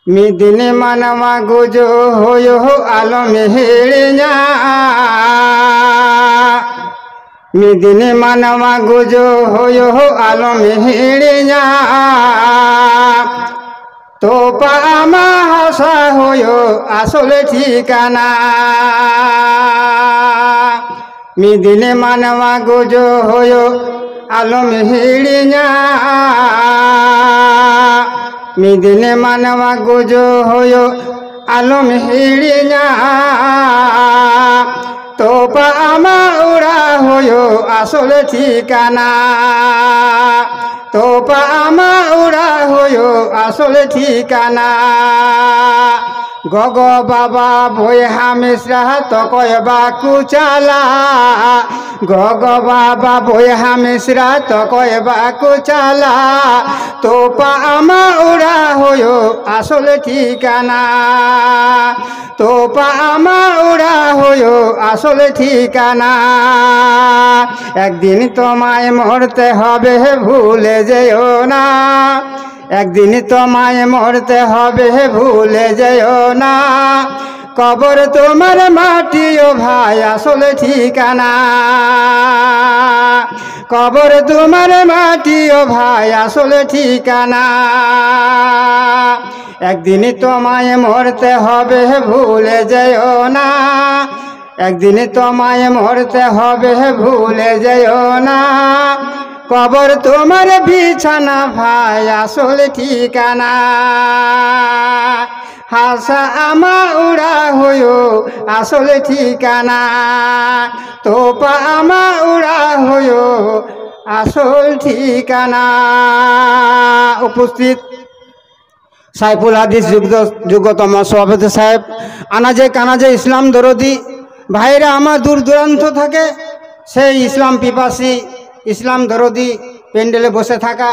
मिदिने मनवा गुजो होयो आलम हेड़िया मिदिने मनवा गुजो होयो आलम हेड़िया तो पामा हसा होयो आसले ठिकाना मिदिने मनवा गुजो होयो आलम हेड़िया मिदिने मनवा गुजो होयो आलम हेड़िया तो पामा उड़ा होयो आसले ठिकाना तो पामा उड़ा होयो आसले ठिकाना गग बाबा भोया मिश्रा तो कयबा कुचाला गग बाबा भोया मिश्रा तो कयबा कुचाला तो पामा उड़ा होयो आसले ठिकाना तो पामा उड़ा होयो आसले ठिकाना एक दिन तोमाय मरते हबे भूले जेओ ना एक दिन तोमाय मरते हबे भूले जेओ ना कबर तुम्हार माटिओ भाई आसले ठिकाना कबर तुम्हार माटिओ भाई आसले ठिकाना एक दिन तोमाय मरते हबे भूले जेओ ना एक दिन तोमाय मरते हबे भूले जेओ ना कबर तुम्हार बिछाना भाई आसले ठिकाना हासा आमा उड़ा होयो आसले ठिकाना तो पामा उड़ा होयो आसल ठिकाना। उपस्थित साइफुल हादिस যোগ্যতম সভাপতি সাহেব, আনাজে কানাজে ইসলাম দরদি ভাইরা আমার দূর দূরান্ত থাকে সেই ইসলাম পিপাসী ইসলাম দরদি প্যান্ডেলে বসে থাকা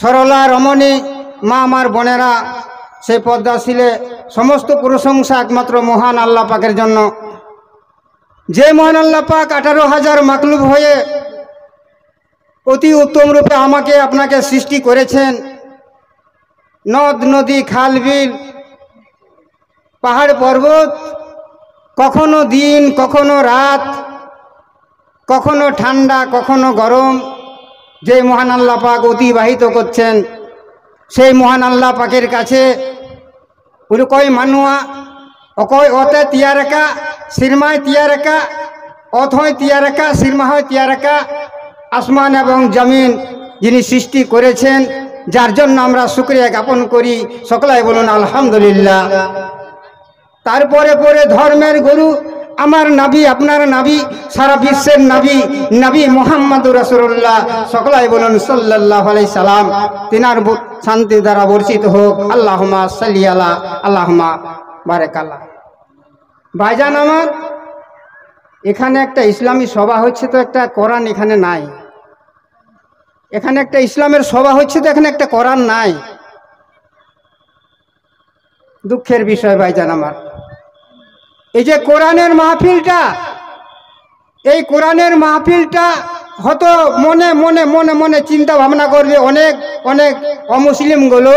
সরলা রমণী মা আমার বোনেরা সেই পদ্মাশীলে সমস্ত প্রশংসা একমাত্র মহান আল্লাহ পাকের জন্য। যে মহান আল্লাহ পাক 18,000 মাকলুব হয়ে অতি উত্তম রূপে আমাকে আপনাকে সৃষ্টি করেছেন। নদ নদী খাল বিল পাহাড় পর্বত কখনো দিন কখনো রাত কখনো ঠান্ডা কখনো গরম যে মহান আল্লাহ পাক অতিবাহিত করছেন সেই মহান আল্লাহ পাকের কাছে উনি কয় মানুয়া অকয় অতে তিয়ারকা সিরমায় তিয়ারকা অথয় তিয়ারকা সিরমাহয় তিয়ারকা আসমান এবং জমিন যিনি সৃষ্টি করেছেন যার জন্য আমরা শুকরিয়া জ্ঞাপন করি সকলাই বলুন আলহামদুলিল্লাহ। তারপরে পরে ধর্মের গুরু আমার নবী আপনার নবী সারা বিশ্বের নবী নবী মুহাম্মদুর রাসূলুল্লাহ সকলাই বলুন সাল্লাল্লাহু আলাইহি সাল্লাম তিনার শান্তি দ্বারা বর্ষিত হোক আল্লাহুম্মা সাল্লি আলা আল্লাহুম্মা বারাক আল্লাহ। ভাইজান আমার এখানে একটা ইসলামী সভা হচ্ছে তো একটা কোরআন এখানে নাই, এখানে একটা ইসলামের সভা হচ্ছে তো এখানে একটা কোরআন নাই। দুঃখের বিষয় ভাইজান আমার। এই যে কোরআনের মাহফিলটা এই কোরআনের মাহফিলটা হয়তো মনে মনে মনে মনে চিন্তা ভাবনা করবে অনেক অনেক অমুসলিমগুলো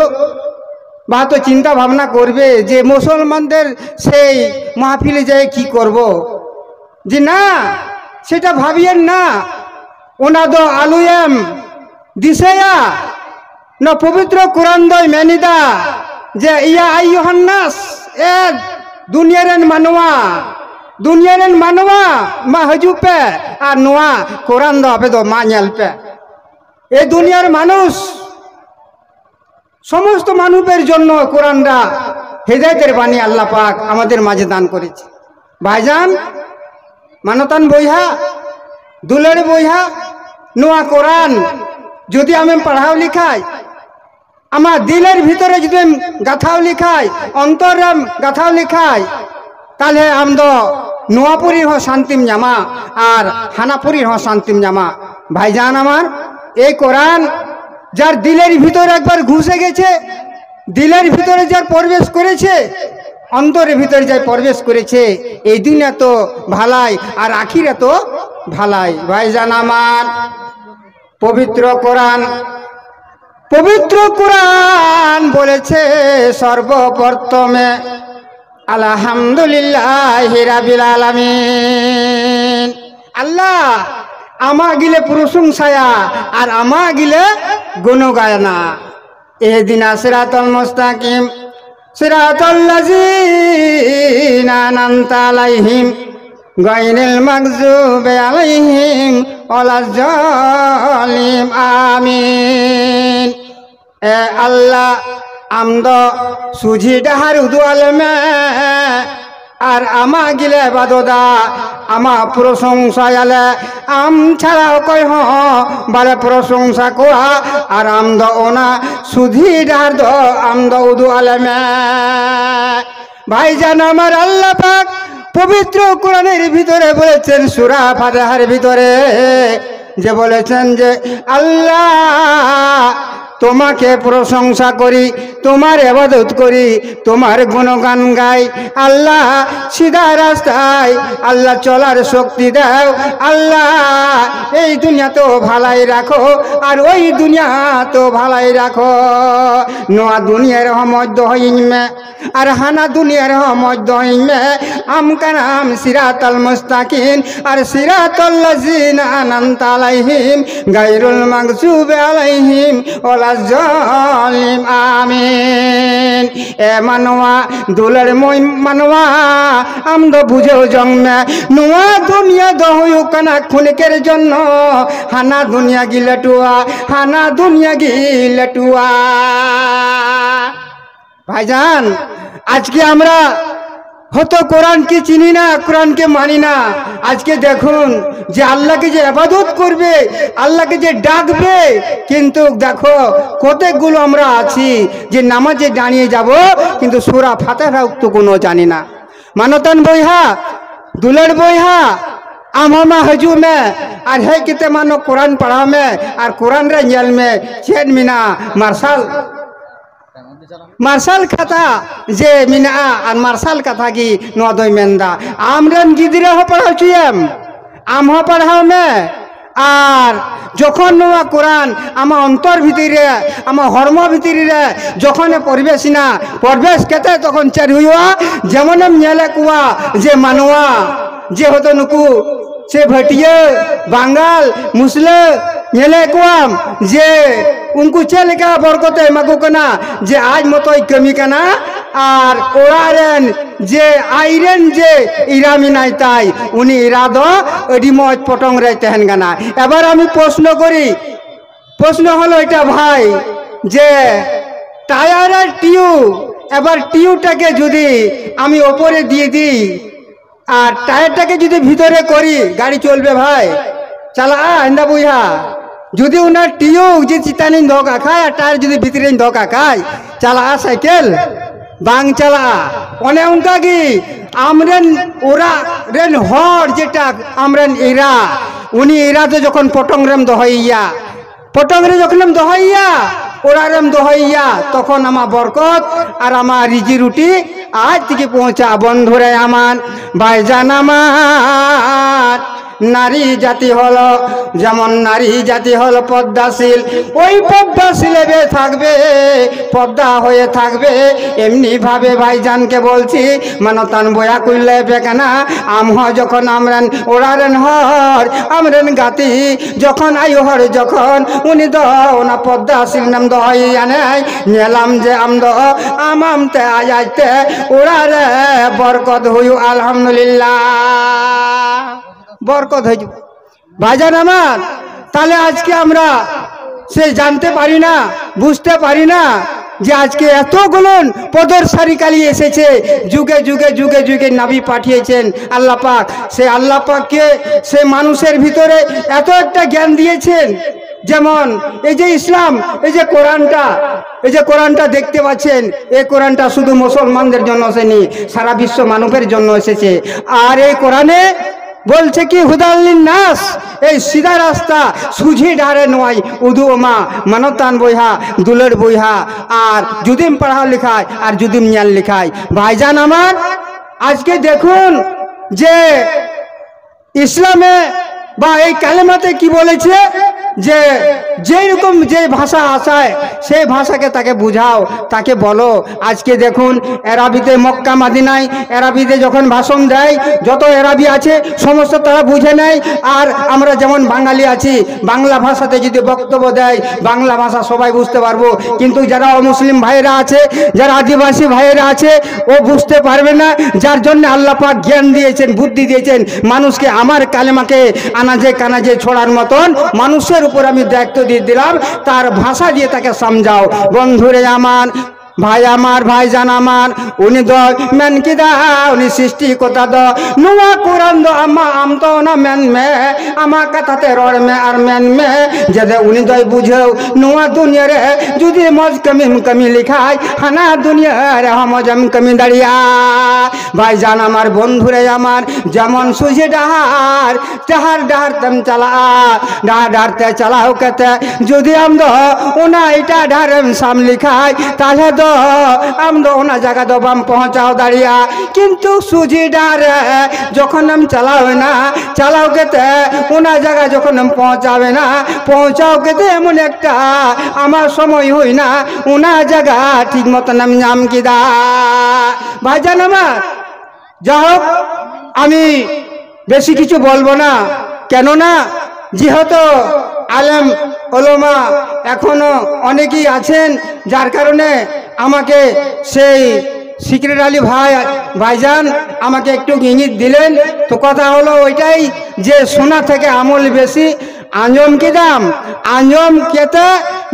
বা তো চিন্তা ভাবনা করবে যে মুসলমানদের সেই মাহফিলে যেয়ে কি করব, যে না সেটা ভাবিয়েন না। ওনাদো আলুয়েম দিছেয়া না পবিত্র কোরআন দয় মেনিদা যে ইয়া আইয়ুহান নাস এ দুনিয়ারেন মানুয়া মা হজুপে আর নোয়া কোরআন দো আপে দো মা ñalপে। এই দুনিয়ার মানুষ সমস্ত মানুষের জন্য কোরআনটা হেদায়েতের বাণী আল্লাহ পাক আমাদের মাঝে দান করেছে। ভাইজান মানতান বইহা দুলের বইহা নোয়া কোরআন যদি আমি পড়াও লিখাই আমার দিলের ভিতরে যদি গাথাও লিখাই অন্তর গাথাও লিখাই তাহলে আমদো নোয়াপুরীর হ শান্তিম জামা আর হানাপুরীর হ শান্তিম জামা। ভাইজান আমার এই কোরআন যার দিলের ভিতরে একবার ঘুষে গেছে, দিলের ভিতরে যার প্রবেশ করেছে, অন্তরের ভিতরে যার প্রবেশ করেছে, এই দুনিয়া তো ভালাই আর আখিরা তো ভালাই। ভাইজান আমার পবিত্র কোরআন পবিত্র কুরআন বলেছে সর্বপ্রথমে আলহামদুলিল্লাহি রাব্বিল আলামিন। আল্লাহ আমা গিলে প্রশংসায়া আর আমা গিলে গুণগায়না। ইহদিনা সিরাতাল মুস্তাকিম সিরাতাল লাযিনা আন'আমতা আলাইহিম গায়রিল মাগযুবি আলাইহিম ওয়ালাজ-জালিম। আমিন। এ আল্লাহ আমদ সুঝি ডাহার উদুয়ালমে আর আমা গিলে বাদদা আমা প্রশংসা আলে আম ছাড়াও কই বারে প্রশংসা করা আর আমদ ওনা সুধি ডাহার দ আমদ উদুয়ালমে। ভাইজান আমার আল্লাহ পাক পবিত্র কোরআনের ভিতরে বলেছেন সূরা ফাতিহার ভিতরে যে বলেছেন যে আল্লাহ তোমাকে প্রশংসা করি, তোমার ইবাদত করি, তোমার গুণগান গাই। আল্লাহ সিধা রাস্তায় আল্লাহ চলার শক্তি দাও। আল্লাহ এই দুনিয়া তো ভালাই রাখো আর ওই দুনিয়া তো ভালাই রাখো। নোয়া দুনিয়ার মধ্য হইমে আর হানা দুনিয়ার মধ্য হইমে আমকানাম সিরাতাল মুস্তাকিম আর সিরাতাল লাযিনা আন'আমতা আলাইহিম গায়রুল মাগযুবি আলাইহিম ওয়ালাজ-জালিম। আমিন। এ মানওয়া দুলার মই মানওয়া আমদ বুঝেও জন্মে নোয়া দুনিয়া দহয়ু কানা খুনকের জন্য হানা দুনিয়া গিলেটুয়া হানা দুনিয়া গিলেটুয়া। ভাইজান আজকে আমরা হয়তো কোরআনকে চিনি না, কোরআনকে মানি না। আজকে দেখুন যে আল্লাহকে যে ইবাদত করবে, আল্লাহকে যে ডাকবে, কিন্তু দেখো কতগুলো আমরা আছি যে নামাজে দাঁড়িয়ে যাব কিন্তু সূরা ফাতিহা তো কোনো জানি না। মানতান বইহা দুলের বইহা आमा हजू में और है किते मानो कुरान पढ़ा में और कुरान रे जल में चेन मिना मार्शल खाता जे मिना और मार्शल कथा की नोदय मेंदा आमरन गिदरे हो पढ़ाओ चुयम आम हो पढ़ाओ में और যখন নোয়া কোরআন আমার অন্তর ভিতরে আমার হর্ম ভিতরে যখন পরিবেশ না পরিবেশ কেতে তখন চার হইয়া যেমন মেলে কুয়া যে মানুয়া যে হতো নুকু সে ভটিয়ে বাঙ্গাল মুসলে মেলে কুয়াম যে उनको चल का बरकते मगो कना जे आज मतोय कमी कना और ओरारेन जे आइरेन जे इरामी नाई ताई उनी इरादो अडी मज पटंग रे तेहन गाना एबार आमी प्रश्न करी प्रश्न हलो এটা ভাই যে টায়ারের টিউ এবার টিউটাকে যদি আমি উপরে দিয়ে দিই আর টায়ারটাকে যদি ভিতরে করি গাড়ি চলবে ভাই চালা আন্দা বুইহা যদি উনার টিউ যে চিতানি ধোকা খায় আর টায়ার যদি ভিতরে ধোকা খায় চালা সাইকেল বাং চালা অনে উনকা কি আমরেন ওরা রেন হর যেটা আমরেন এরা উনি এরা তো যখন পটংরেম দহইয়া পটংরে যখন দহইয়া ওরারেম দহইয়া তখন আমার বরকত আর আমার রিজি রুটি আজ থেকে পৌঁছা বন্ধুরে আমার ভাইজান আমার নারী জাতি হলো যেমন নারী জাতি হলো পদ্মাশীল ওই পদ্মাশীলে থাকবে পদ্মা হয়ে থাকবে এমনি ভাবে ভাইজানকে বলছি মানতান বয়া কইলে বেকানা আমহ যখন আমরান ওরারেন হর আমরেন গাতি যখন আইহর যখন উনি দ ওনা পদ্মাশীল নাম দই আনে নেলাম যে আমদ আমামতে আয়াইতে ওরারে বরকত হইউ আলহামদুলিল্লাহ বরকত হয়ে যাব ভাইজান আমার তাহলে আজকে আমরা সে জানতে পারি না বুঝতে পারি না যে আজকে এতগুলো পদরসারি কালি এসেছে যুগে যুগে যুগে যুগে নবী পাঠিয়েছেন আল্লাহ পাক সে আল্লাহ পাককে সে মানুষের ভিতরে এত একটা জ্ঞান দিয়েছেন যেমন এই যে ইসলাম এই যে কোরআনটা দেখতে পাচ্ছেন এই কোরআনটা শুধু মুসলমানদের জন্য আসেনি সারা বিশ্ব মানবের জন্য এসেছে আর এই কোরআনে বলছে কি হুদাল্লিন নাস এই সিধা রাস্তা সুঝি ডারে নয় উদুমা মানতান বইহা দুলের বইহা আর যুদিম পড়া লেখায় আর যুদিম জ্ঞান লেখায় ভাইজান আমার আজকে দেখুন যে ইসলামে বা এই কালেমাতে কি বলেছে যে যেই রকম যে ভাষা আসায় সেই ভাষাকে তাকে বুঝাও, তাকে বলো। আজকে দেখুন এরাবিতে, মক্কা মাদিনায় এরাবিতে যখন ভাষণ দেয়, যত এরাবি আছে সমস্ত তারা বুঝে নেয়। আর আমরা যেমন বাঙালি আছি, বাংলা ভাষাতে যদি বক্তব্য দেয়, বাংলা ভাষা সবাই বুঝতে পারবো। কিন্তু যারা অমুসলিম ভাইয়েরা আছে, যারা আদিবাসী ভাইয়েরা আছে, ও বুঝতে পারবে না। যার জন্য আল্লাহ পাক জ্ঞান দিয়েছেন, বুদ্ধি দিয়েছেন মানুষকে। আমার কালেমাকে আনাজে কানাজে ছড়ার মতন মানুষের উপর আমি দায়িত্ব দিয়ে দিলাম, তার ভাষা দিয়ে তাকে সমঝাও। বন্ধুরে আমার, ভাই আমার, ভাইজান আমার, উনি দ মেন কি দা, উনি সৃষ্টি কথা দ নুয়া কোরআন দ আমা আম তো না মেন মে আমা কথাতে রড় মে আর মেন মে যেদে উনি দয় বুঝেও নুয়া দুনিয়া রে যদি মজ কমি লিখায় হানা দুনিয়া রে মজম কমি দাঁড়িয়া। ভাইজান আমার, বন্ধুরে আমার, যেমন সুজি ডাহার ডাহার ডাহার তেম চালা ডাহার ডাহারতে চালাও কেতে যদি আম দ ওনা এটা ডাহার সাম লিখায় তাহলে দ আম দ ওনা জায়গা দ বাম পৌঁছাও দাঁড়িয়া। কিন্তু সুজি ডাহারে যখন আম চালাও না, চালাও কেতে ওনা জায়গা যখন আম পৌঁছাবে না, পৌঁছাও কেতে এমন একটা আমার সময় হই না ওনা জায়গা ঠিক মতন আমি নাম কি দা। ভাইজান আমার, যা হোক আমি বেশি কিছু বলবো না, কেননা যেহেতু আলেম ওলামা এখনো অনেকেই আছেন, যার কারণে আমাকে সেই সিক্রেট আলী ভাইজান আমাকে একটু ইঙ্গিত দিলেন। তো কথা হলো ওইটাই যে শোনা থেকে আমল বেশি। আঞ্জম কি দাম, আঞ্জম কেতে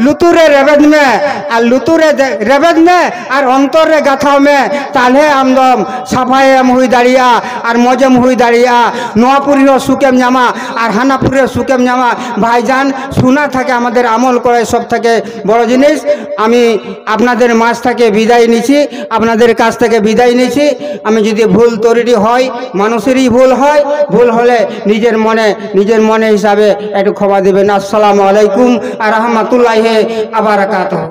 লুতুরে রেবেদ মে, আর লুতুরে রেবেদ মে আর অন্তরে গাথাও মে, তাহলে আমদম সাফাইম হুই দাঁড়িয়া আর মজম হুই দাঁড়িয়া। নোয়াপুরীর সুকেম জামা আর হানাপুরের সুকেম জামা। ভাইজান শোনা থাকে আমাদের আমল করে সব থেকে বড় জিনিস। আমি আপনাদের মাঝ থেকে বিদায় নিছি, আপনাদের কাছ থেকে বিদায় নিছি। আমি যদি ভুল তরিটি হয়, মানুষেরই ভুল হয়, ভুল হলে নিজের মনে হিসাবে একটু ক্ষমা দেবেন। আসসালামু আলাইকুম আর রহমতুল্লাহি ওয়া বারাকাতুহু।